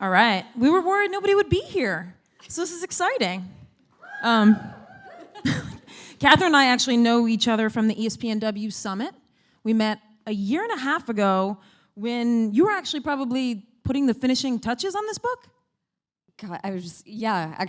All right. We were worried nobody would be here, so this is exciting. Kathryn and I actually know each other from the ESPNW Summit. We met a year and a half ago when you were actually probably putting the finishing touches on this book. God,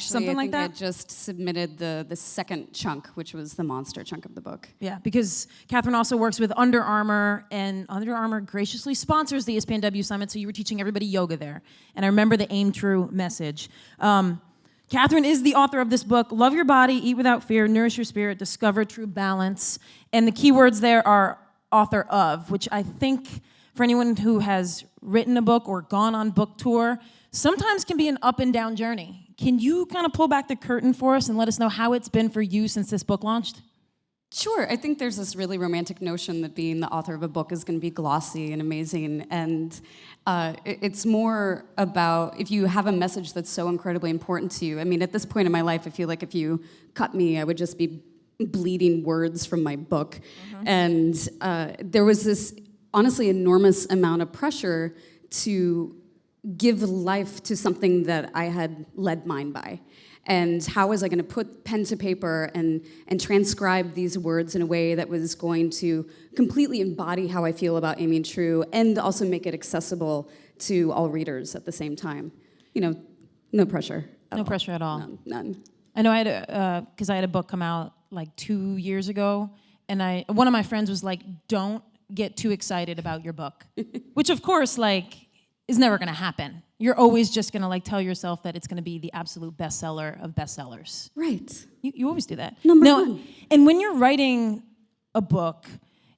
Something like that? I just submitted the second chunk, which was the monster chunk of the book. Yeah, because Kathryn also works with Under Armour, and Under Armour graciously sponsors the ESPNW Summit, so you were teaching everybody yoga there. And I remember the Aim True message. Kathryn is the author of this book, Love Your Body, Eat Without Fear, Nourish Your Spirit, Discover True Balance. And the key words there are author of, which I think for anyone who has written a book or gone on book tour, sometimes can be an up and down journey. Can you kind of pull back the curtain for us and let us know how it's been for you since this book launched? Sure. I think there's this really romantic notion that being the author of a book is going to be glossy and amazing, and it's more about if you have a message that's so incredibly important to you. I mean, at this point in my life, I feel like if you cut me, I would just be bleeding words from my book. Mm-hmm. And there was this, honestly, enormous amount of pressure to give life to something that I had led mine by. And how was I going to put pen to paper and transcribe these words in a way that was going to completely embody how I feel about aiming true and also make it accessible to all readers at the same time? You know, no pressure at all. No pressure at all. None. I know I had because I had a book come out like 2 years ago, and one of my friends was like, "Don't get too excited about your book," which of course is never going to happen. You're always just going to tell yourself that it's going to be the absolute bestseller of bestsellers. Right. You always do that. Number one. And when you're writing a book,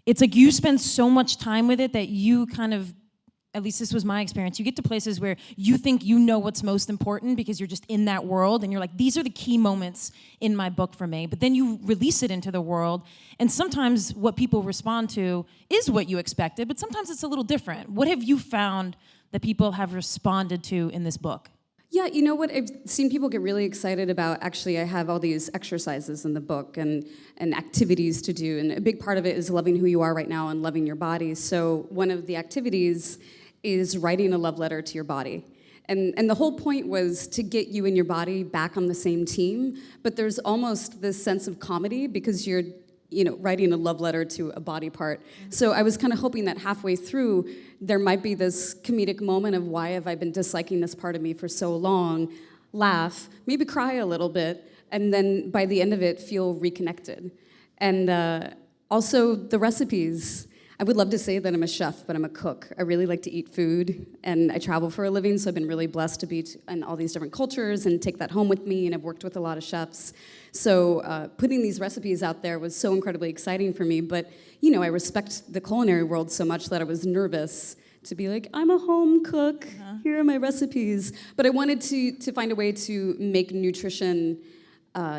it's like you spend so much time with it that you kind of, at least this was my experience, you get to places where you think you know what's most important because you're just in that world and you're like, these are the key moments in my book for me. But then you release it into the world, and sometimes what people respond to is what you expected, but sometimes it's a little different. What have you found that people have responded to in this book? Yeah, you know what? I've seen people get really excited about, actually, I have all these exercises in the book and activities to do, and a big part of it is loving who you are right now and loving your body. So one of the activities is writing a love letter to your body. And the whole point was to get you and your body back on the same team, but there's almost this sense of comedy because you're writing a love letter to a body part. So I was kind of hoping that halfway through, there might be this comedic moment of why have I been disliking this part of me for so long, laugh, maybe cry a little bit, and then by the end of it, feel reconnected. And also the recipes. I would love to say that I'm a chef, but I'm a cook. I really like to eat food, and I travel for a living, so I've been really blessed to be in all these different cultures and take that home with me, and I've worked with a lot of chefs. So putting these recipes out there was so incredibly exciting for me, but I respect the culinary world so much that I was nervous to be like, I'm a home cook, here are my recipes. But I wanted to find a way to make nutrition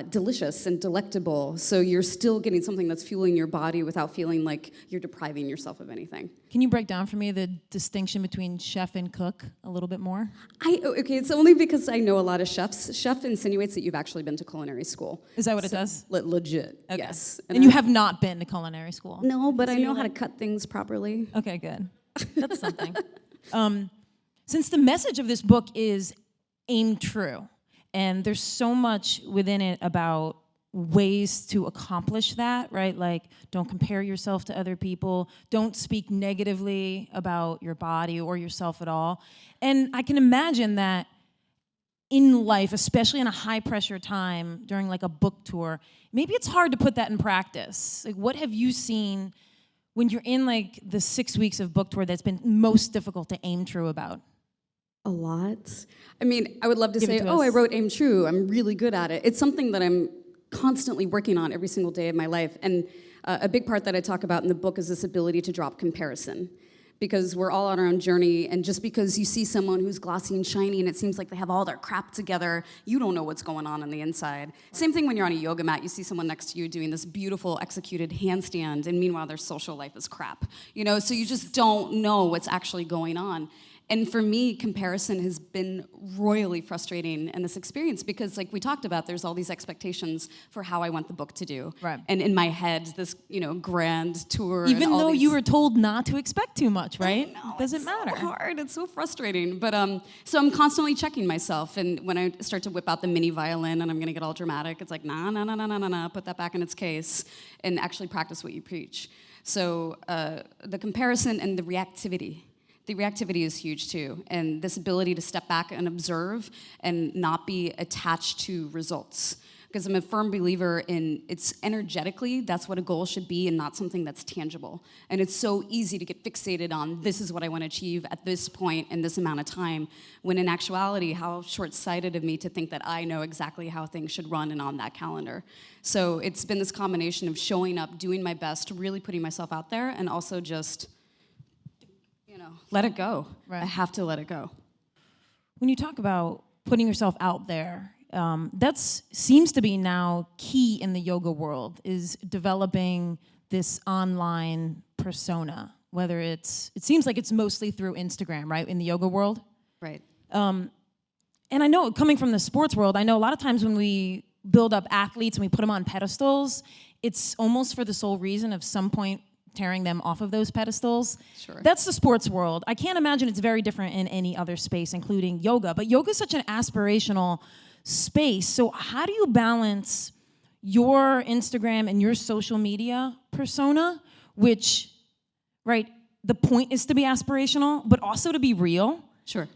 delicious and delectable, so you're still getting something that's fueling your body without feeling like you're depriving yourself of anything. Can you break down for me the distinction between chef and cook a little bit more? Okay, it's only because I know a lot of chefs. Chef insinuates that you've actually been to culinary school. Is that what it does? Legit, okay. Yes. And you have not been to culinary school? No, but I know how to cut things properly. Okay, good. That's something. Since the message of this book is aim true, and there's so much within it about ways to accomplish that, right? Like, don't compare yourself to other people. Don't speak negatively about your body or yourself at all. And I can imagine that in life, especially in a high-pressure time during a book tour, maybe it's hard to put that in practice. What have you seen when you're in the 6 weeks of book tour that's been most difficult to aim true about? A lot. I mean, I would love to say, I wrote Aim True. I'm really good at it. It's something that I'm constantly working on every single day of my life. And a big part that I talk about in the book is this ability to drop comparison. Because we're all on our own journey, and just because you see someone who's glossy and shiny and it seems like they have all their crap together, you don't know what's going on the inside. Same thing when you're on a yoga mat, you see someone next to you doing this beautiful executed handstand, and meanwhile their social life is crap. So you just don't know what's actually going on. And for me, comparison has been royally frustrating in this experience because, like we talked about, there's all these expectations for how I want the book to do. Right. And in my head, this grand tour. Even and all though these, you were told not to expect too much, right? I know, Doesn't it's matter. So hard. It's so frustrating. But so I'm constantly checking myself, and when I start to whip out the mini violin and I'm gonna get all dramatic, it's like nah, put that back in its case, and actually practice what you preach. So the comparison and the reactivity. The reactivity is huge too, and this ability to step back and observe and not be attached to results. Because I'm a firm believer in it's energetically, that's what a goal should be and not something that's tangible. And it's so easy to get fixated on this is what I want to achieve at this point in this amount of time, when in actuality, how short-sighted of me to think that I know exactly how things should run and on that calendar. So it's been this combination of showing up, doing my best, really putting myself out there, and also just let it go. Right. I have to let it go. When you talk about putting yourself out there, that seems to be now key in the yoga world, is developing this online persona, whether it seems like it's mostly through Instagram, right, in the yoga world? Right. And I know, coming from the sports world, I know a lot of times when we build up athletes and we put them on pedestals, it's almost for the sole reason of some point tearing them off of those pedestals. Sure. That's the sports world. I can't imagine it's very different in any other space, including yoga. But yoga is such an aspirational space. So how do you balance your Instagram and your social media persona, which, right, the point is to be aspirational, but also to be real? Sure.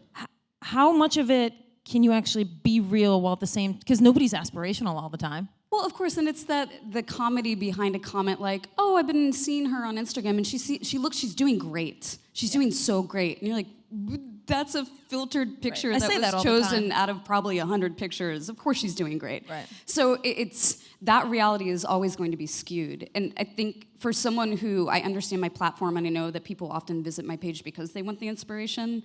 How much of it can you actually be real while at the same, because nobody's aspirational all the time. Well, of course, and it's the comedy behind a comment like, "Oh, I've been seeing her on Instagram, and she's doing great. She's doing so great." And you're like, "That's a filtered picture Right. that was chosen out of probably 100 pictures. Of course, she's doing great." Right. So it's that reality is always going to be skewed. And I think for someone who I understand my platform, and I know that people often visit my page because they want the inspiration,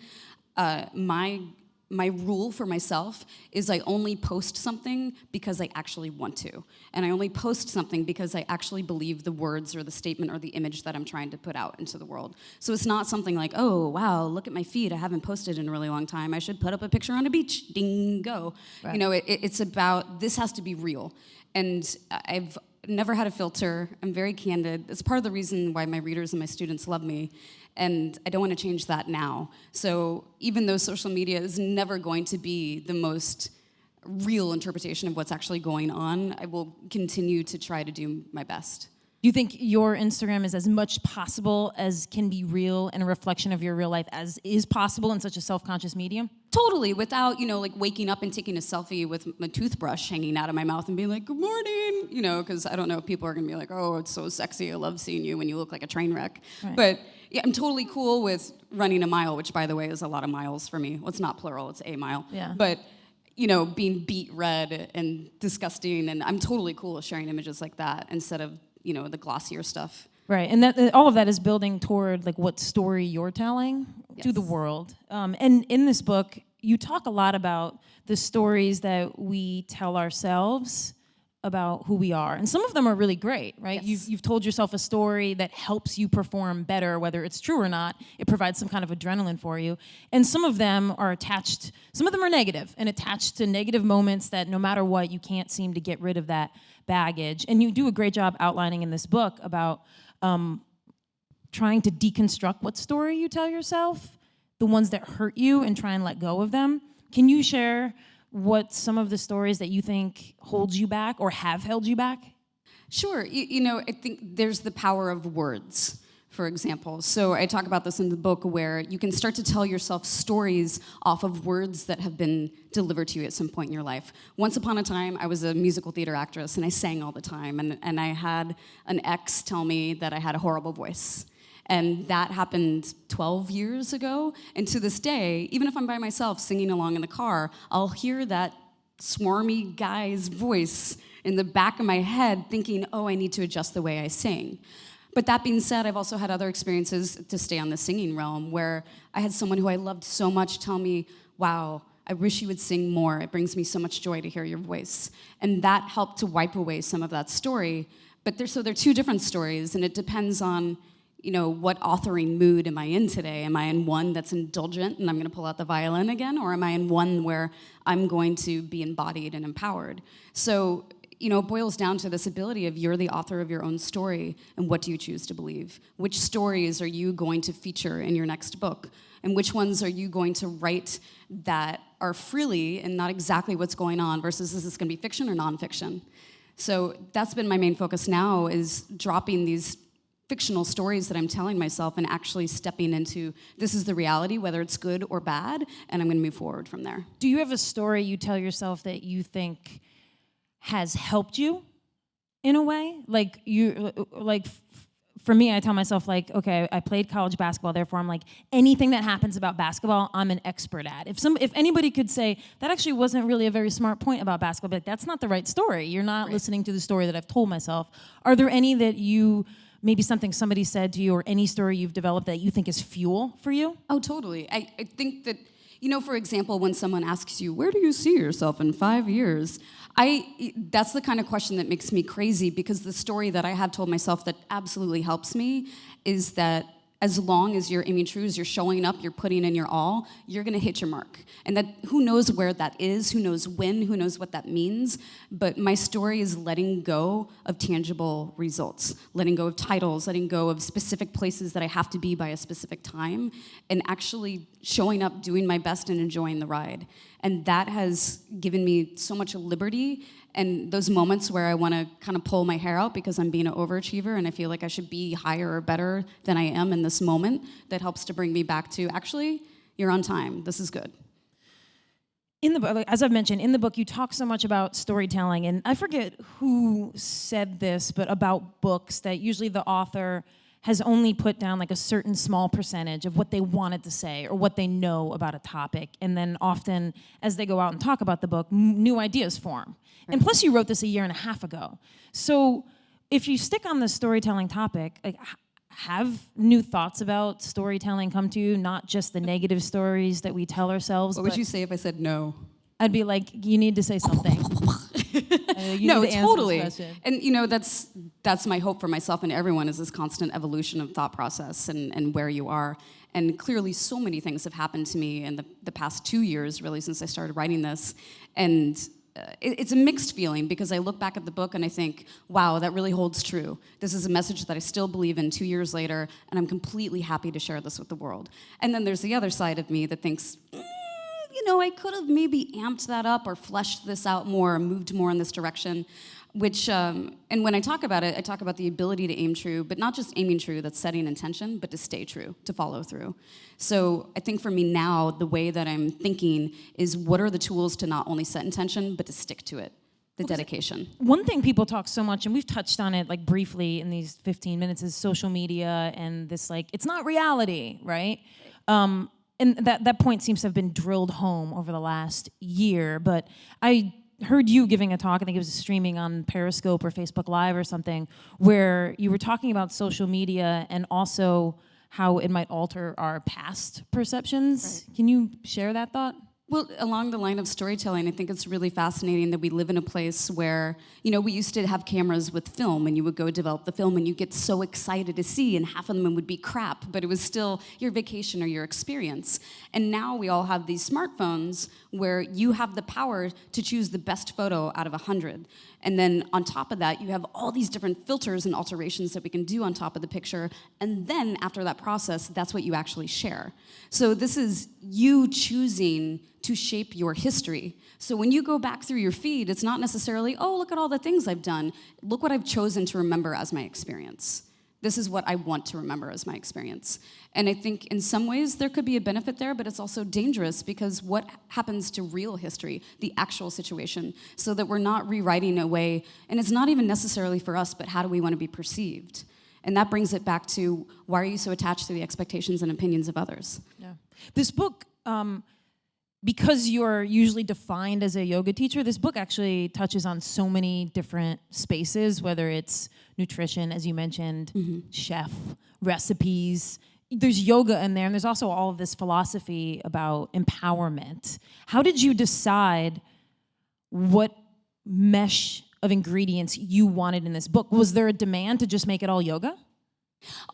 my rule for myself is I only post something because I actually want to. And I only post something because I actually believe the words or the statement or the image that I'm trying to put out into the world. So it's not something like, "Oh, wow, look at my feed. I haven't posted in a really long time. I should put up a picture on a beach. Ding, go." Right. You know, it's about, this has to be real. And I've never had a filter. I'm very candid. It's part of the reason why my readers and my students love me. And I don't want to change that now. So even though social media is never going to be the most real interpretation of what's actually going on, I will continue to try to do my best. Do you think your Instagram is as much possible as can be real and a reflection of your real life as is possible in such a self-conscious medium? Totally, without, like waking up and taking a selfie with my toothbrush hanging out of my mouth and being like, "Good morning," because I don't know if people are gonna be like, "Oh, it's so sexy, I love seeing you when you look like a train wreck." Right. But yeah, I'm totally cool with running a mile, which by the way is a lot of miles for me. Well, it's not plural, it's a mile. Yeah. But being beet red and disgusting, and I'm totally cool with sharing images like that instead of the glossier stuff. Right, and that all of that is building toward like what story you're telling to the world. And in this book, you talk a lot about the stories that we tell ourselves about who we are, and some of them are really great, right? Yes. You've told yourself a story that helps you perform better, whether it's true or not. It provides some kind of adrenaline for you, and some of them are attached. Some of them are negative and attached to negative moments that no matter what, you can't seem to get rid of that baggage. And you do a great job outlining in this book about trying to deconstruct what story you tell yourself, the ones that hurt you, and try and let go of them. Can you share what some of the stories that you think holds you back or have held you back? Sure. I think there's the power of words, for example. So I talk about this in the book where you can start to tell yourself stories off of words that have been delivered to you at some point in your life. Once upon a time, I was a musical theater actress, and I sang all the time. And I had an ex tell me that I had a horrible voice. And that happened 12 years ago. And to this day, even if I'm by myself singing along in the car, I'll hear that swarmy guy's voice in the back of my head thinking, "Oh, I need to adjust the way I sing." But that being said, I've also had other experiences, to stay on the singing realm, where I had someone who I loved so much tell me, "Wow, I wish you would sing more. It brings me so much joy to hear your voice." And that helped to wipe away some of that story. But they're two different stories, and it depends on what authoring mood am I in today? Am I in one that's indulgent and I'm going to pull out the violin again? Or am I in one where I'm going to be embodied and empowered? So, it boils down to this ability of you're the author of your own story, and what do you choose to believe? Which stories are you going to feature in your next book? And which ones are you going to write that are freely and not exactly what's going on versus is this going to be fiction or nonfiction? So that's been my main focus now, is dropping these fictional stories that I'm telling myself and actually stepping into this is the reality, whether it's good or bad, and I'm going to move forward from there. Do you have a story you tell yourself that you think has helped you in a way? For me, I tell myself, okay, I played college basketball, therefore I'm like, anything that happens about basketball, I'm an expert at. If anybody could say, that actually wasn't really a very smart point about basketball, but that's not the right story. You're not listening to the story that I've told myself. Are there any that maybe something somebody said to you, or any story you've developed that you think is fuel for you? Oh, totally. I think that, for example, when someone asks you, where do you see yourself in 5 years? That's the kind of question that makes me crazy, because the story that I have told myself that absolutely helps me is that as long as you're aiming true, as you're showing up, you're putting in your all, you're gonna hit your mark. And that, who knows where that is, who knows when, who knows what that means, but my story is letting go of tangible results, letting go of titles, letting go of specific places that I have to be by a specific time, and actually showing up, doing my best, and enjoying the ride. And that has given me so much liberty, and those moments where I want to kind of pull my hair out because I'm being an overachiever and I feel like I should be higher or better than I am in this moment, that helps to bring me back to, actually, you're on time. This is good. In the book, as I've mentioned, in the book, you talk so much about storytelling, and I forget who said this, but about books, that usually the author has only put down like a certain small percentage of what they wanted to say or what they know about a topic. And then often, as they go out and talk about the book, new ideas form. Right. And plus, you wrote this 1.5 years ago. So if you stick on the storytelling topic, have new thoughts about storytelling come to you, not just the negative stories that we tell ourselves? What would you say if I said no? I'd be like, you need to say something. No, totally. And that's my hope for myself and everyone, is this constant evolution of thought process and where you are. And clearly so many things have happened to me in the past 2 years, really, since I started writing this. And it's a mixed feeling, because I look back at the book and I think, wow, that really holds true. This is a message that I still believe in 2 years later, and I'm completely happy to share this with the world. And then there's the other side of me that thinks, I could have maybe amped that up or fleshed this out more or moved more in this direction, which, and when I talk about it, I talk about the ability to aim true, but not just aiming true, that's setting intention, but to stay true, to follow through. So I think for me now, the way that I'm thinking is, what are the tools to not only set intention, but to stick to it? The dedication. One thing people talk so much, and we've touched on it briefly in these 15 minutes, is social media and this it's not reality, right? And that point seems to have been drilled home over the last year, but I heard you giving a talk, I think it was streaming on Periscope or Facebook Live or something, where you were talking about social media and also how it might alter our past perceptions. Right. Can you share that thought? Well, along the line of storytelling, I think it's really fascinating that we live in a place where, we used to have cameras with film, and you would go develop the film, and you get so excited to see, and half of them would be crap, but it was still your vacation or your experience. And now we all have these smartphones where you have the power to choose the best photo out of 100. And then on top of that, you have all these different filters and alterations that we can do on top of the picture. And then after that process, that's what you actually share. So this is you choosing to shape your history. So when you go back through your feed, it's not necessarily, oh, look at all the things I've done. Look what I've chosen to remember as my experience. This is what I want to remember as my experience. And I think in some ways there could be a benefit there, but it's also dangerous, because what happens to real history, the actual situation, so that we're not rewriting away, and it's not even necessarily for us, but how do we want to be perceived? And that brings it back to, why are you so attached to the expectations and opinions of others? Yeah. This book, because you're usually defined as a yoga teacher, this book actually touches on so many different spaces, whether it's nutrition, as you mentioned, chef, recipes. There's yoga in there, and there's also all of this philosophy about empowerment. How did you decide what mesh of ingredients you wanted in this book? Was there a demand to just make it all yoga?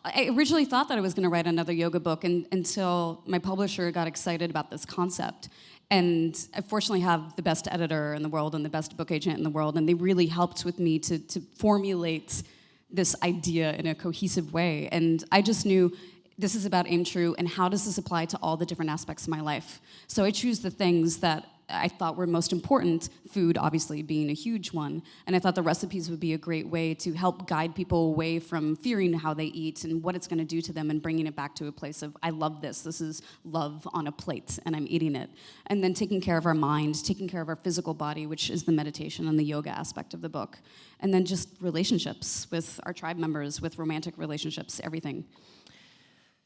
I originally thought that I was going to write another yoga book until my publisher got excited about this concept. And I fortunately have the best editor in the world and the best book agent in the world, and they really helped with me to formulate this idea in a cohesive way. And I just knew this is about Aim True, and how does this apply to all the different aspects of my life? So I choose the things that I thought were most important, food obviously being a huge one, and I thought the recipes would be a great way to help guide people away from fearing how they eat and what it's going to do to them, and bringing it back to a place of, I love this. This is love on a plate, and I'm eating it. And then taking care of our mind, taking care of our physical body, which is the meditation and the yoga aspect of the book. And then just relationships with our tribe members, with romantic relationships, everything.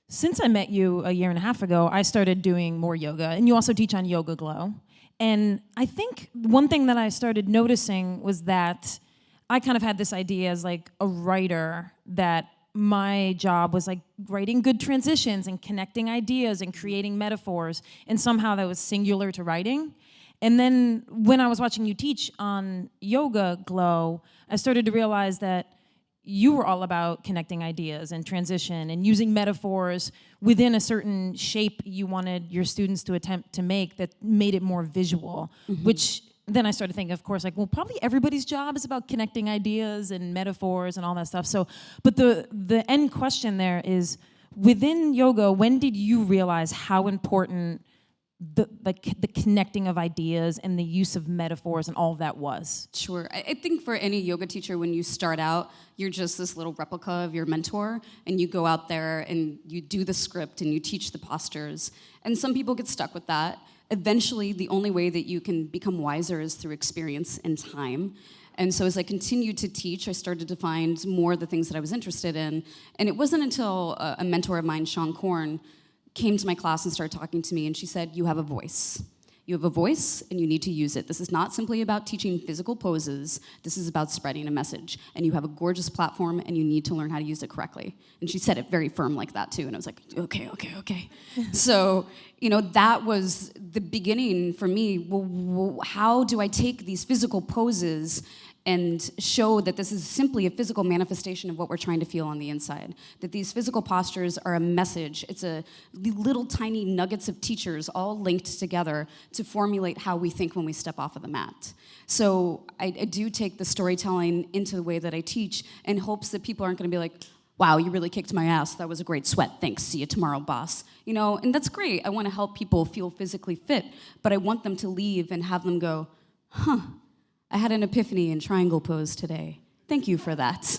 Since I met you a year and a half ago, I started doing more yoga, and you also teach on Yoga Glow. And I think one thing that I started noticing was that I kind of had this idea as like a writer, that my job was like writing good transitions and connecting ideas and creating metaphors, and somehow that was singular to writing. And then when I was watching you teach on Yoga Glow, I started to realize that you were all about connecting ideas and transition and using metaphors within a certain shape you wanted your students to attempt to make that made it more visual, which then I started thinking, of course, like, well, probably everybody's job is about connecting ideas and metaphors and all that stuff. So, but the end question there is, within yoga, when did you realize how important the connecting of ideas and the use of metaphors and all of that was? Sure. I think for any yoga teacher, when you start out, you're just this little replica of your mentor, and you go out there and you do the script and you teach the postures. And some people get stuck with that. Eventually, the only way that you can become wiser is through experience and time. And so as I continued to teach, I started to find more of the things that I was interested in. And it wasn't until a mentor of mine, Sean Korn, came to my class and started talking to me, and she said, you have a voice. You have a voice, and you need to use it. This is not simply about teaching physical poses. This is about spreading a message. And you have a gorgeous platform, and you need to learn how to use it correctly. And she said it very firm like that, too. And I was like, okay. So, that was the beginning for me. Well, how do I take these physical poses and show that this is simply a physical manifestation of what we're trying to feel on the inside? That these physical postures are a message. It's a little tiny nuggets of teachers all linked together to formulate how we think when we step off of the mat. So I do take the storytelling into the way that I teach in hopes that people aren't going to be like, wow, you really kicked my ass. That was a great sweat. Thanks. See you tomorrow, boss. And that's great. I want to help people feel physically fit, but I want them to leave and have them go, I had an epiphany in triangle pose today. Thank you for that.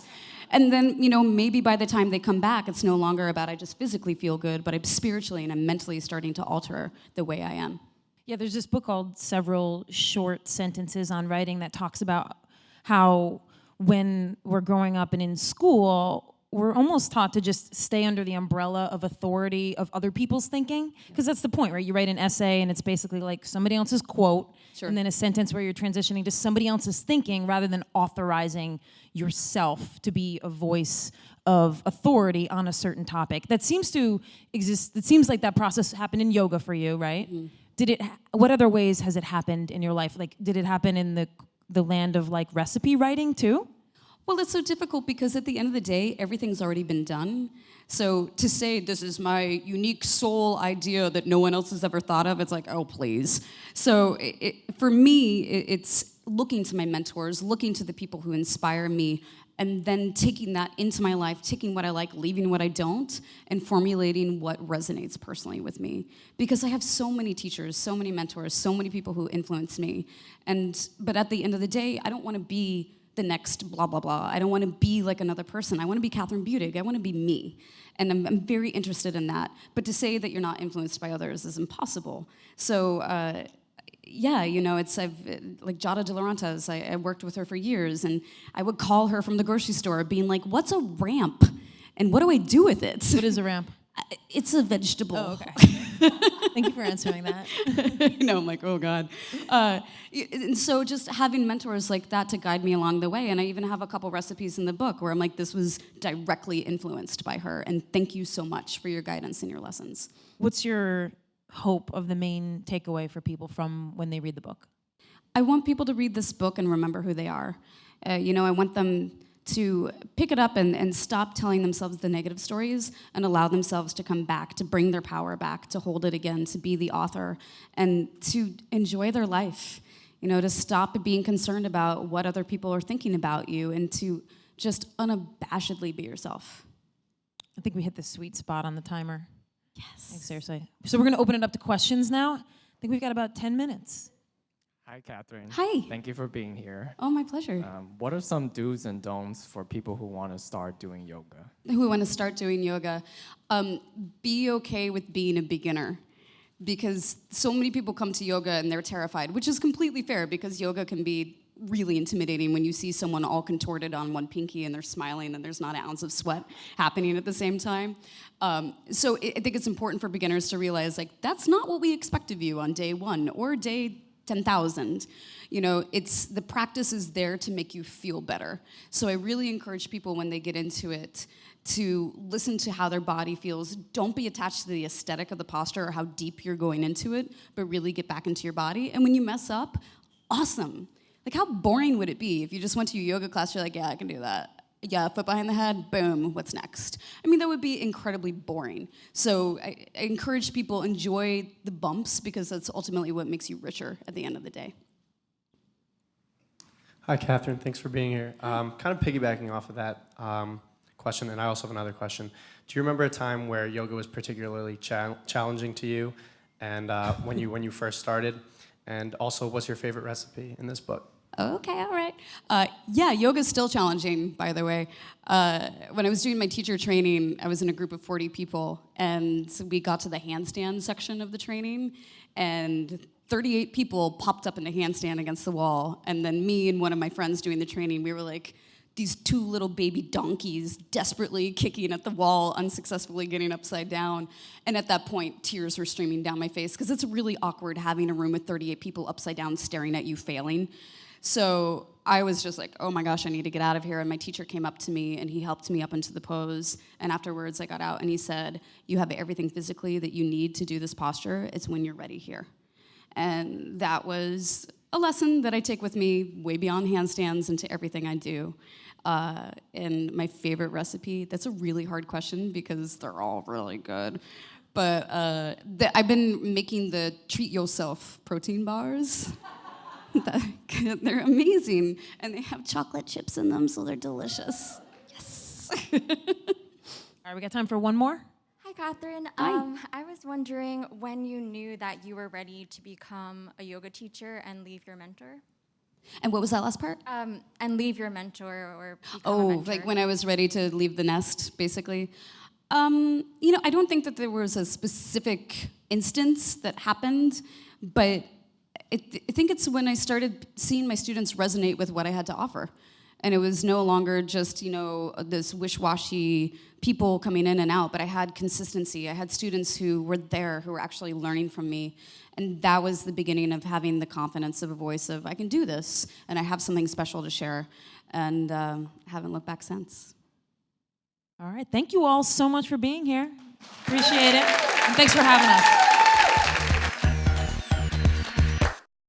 And then, maybe by the time they come back, it's no longer about I just physically feel good, but I'm spiritually and I'm mentally starting to alter the way I am. Yeah, there's this book called Several Short Sentences on Writing that talks about how when we're growing up and in school, we're almost taught to just stay under the umbrella of authority of other people's thinking, because that's the point, right? You write an essay and it's basically like somebody else's quote, Sure. and then a sentence where you're transitioning to somebody else's thinking rather than authorizing yourself to be a voice of authority on a certain topic. That seems to exist. It seems like that process happened in yoga for you, right? Mm-hmm. What other ways has it happened in your life? Like, did it happen in the land of like recipe writing too? Well, it's so difficult because at the end of the day, everything's already been done. So to say this is my unique soul idea that no one else has ever thought of, it's like, oh, please. So for me, it's looking to my mentors, looking to the people who inspire me, and then taking that into my life, taking what I like, leaving what I don't, and formulating what resonates personally with me. Because I have so many teachers, so many mentors, so many people who influence me. But at the end of the day, I don't want to be the next blah, blah, blah. I don't want to be like another person. I want to be Kathryn Budig. I want to be me. And I'm very interested in that. But to say that you're not influenced by others is impossible. So, it's like Jada De Laurentiis. I worked with her for years, and I would call her from the grocery store being like, what's a ramp? And what do I do with it? What is a ramp? It's a vegetable. Oh, okay. Thank you for answering that. I'm like, oh, God. And so just having mentors like that to guide me along the way, and I even have a couple recipes in the book where I'm like, this was directly influenced by her, and thank you so much for your guidance and your lessons. What's your hope of the main takeaway for people from when they read the book? I want people to read this book and remember who they are. I want them to pick it up and stop telling themselves the negative stories and allow themselves to come back, to bring their power back, to hold it again, to be the author, and to enjoy their life. To stop being concerned about what other people are thinking about you and to just unabashedly be yourself. I think we hit the sweet spot on the timer. Yes. Like, seriously. So we're going to open it up to questions now. I think we've got about 10 minutes. Hi, Kathryn. Hi. Thank you for being here. Oh, my pleasure. What are some do's and don'ts for people who want to start doing yoga? Who want to start doing yoga? Be okay with being a beginner. Because so many people come to yoga and they're terrified, which is completely fair because yoga can be really intimidating when you see someone all contorted on one pinky and they're smiling and there's not an ounce of sweat happening at the same time. So I think it's important for beginners to realize, that's not what we expect of you on day 1 or day 10,000. It's the practice is there to make you feel better. So I really encourage people when they get into it to listen to how their body feels. Don't be attached to the aesthetic of the posture or how deep you're going into it, but really get back into your body. And when you mess up, awesome. How boring would it be if you just went to your yoga class, you're like, yeah, I can do that. Yeah, foot behind the head, boom, what's next? That would be incredibly boring. So I encourage people, enjoy the bumps because that's ultimately what makes you richer at the end of the day. Hi, Kathryn. Thanks for being here. Kind of piggybacking off of that question, and I also have another question. Do you remember a time where yoga was particularly challenging to you, and when you first started? And also, what's your favorite recipe in this book? Okay, all right. Yeah, yoga's still challenging, by the way. When I was doing my teacher training, I was in a group of 40 people, and we got to the handstand section of the training, and 38 people popped up in a handstand against the wall, and then me and one of my friends doing the training, we were like these 2 little baby donkeys desperately kicking at the wall, unsuccessfully getting upside down. And at that point, tears were streaming down my face, because it's really awkward having a room with 38 people upside down staring at you failing. So I was just like, oh my gosh, I need to get out of here. And my teacher came up to me and he helped me up into the pose. And afterwards I got out and he said, you have everything physically that you need to do this posture. It's when you're ready here. And that was a lesson that I take with me way beyond handstands into everything I do. And my favorite recipe, that's a really hard question because they're all really good. But I've been making the Treat Yourself protein bars. They're amazing, and they have chocolate chips in them, so they're delicious. Yes. All right, we got time for one more. Hi, Kathryn. Hi. I was wondering when you knew that you were ready to become a yoga teacher and leave your mentor. And what was that last part? And leave your mentor or become a Oh, mentor. like when I was ready to leave the nest, basically. I don't think that there was a specific instance that happened, but I think it's when I started seeing my students resonate with what I had to offer. And it was no longer just, this wish-washy people coming in and out, but I had consistency. I had students who were there, who were actually learning from me. And that was the beginning of having the confidence of a voice of, I can do this, and I have something special to share. And haven't looked back since. All right, thank you all so much for being here. Appreciate it. And thanks for having us.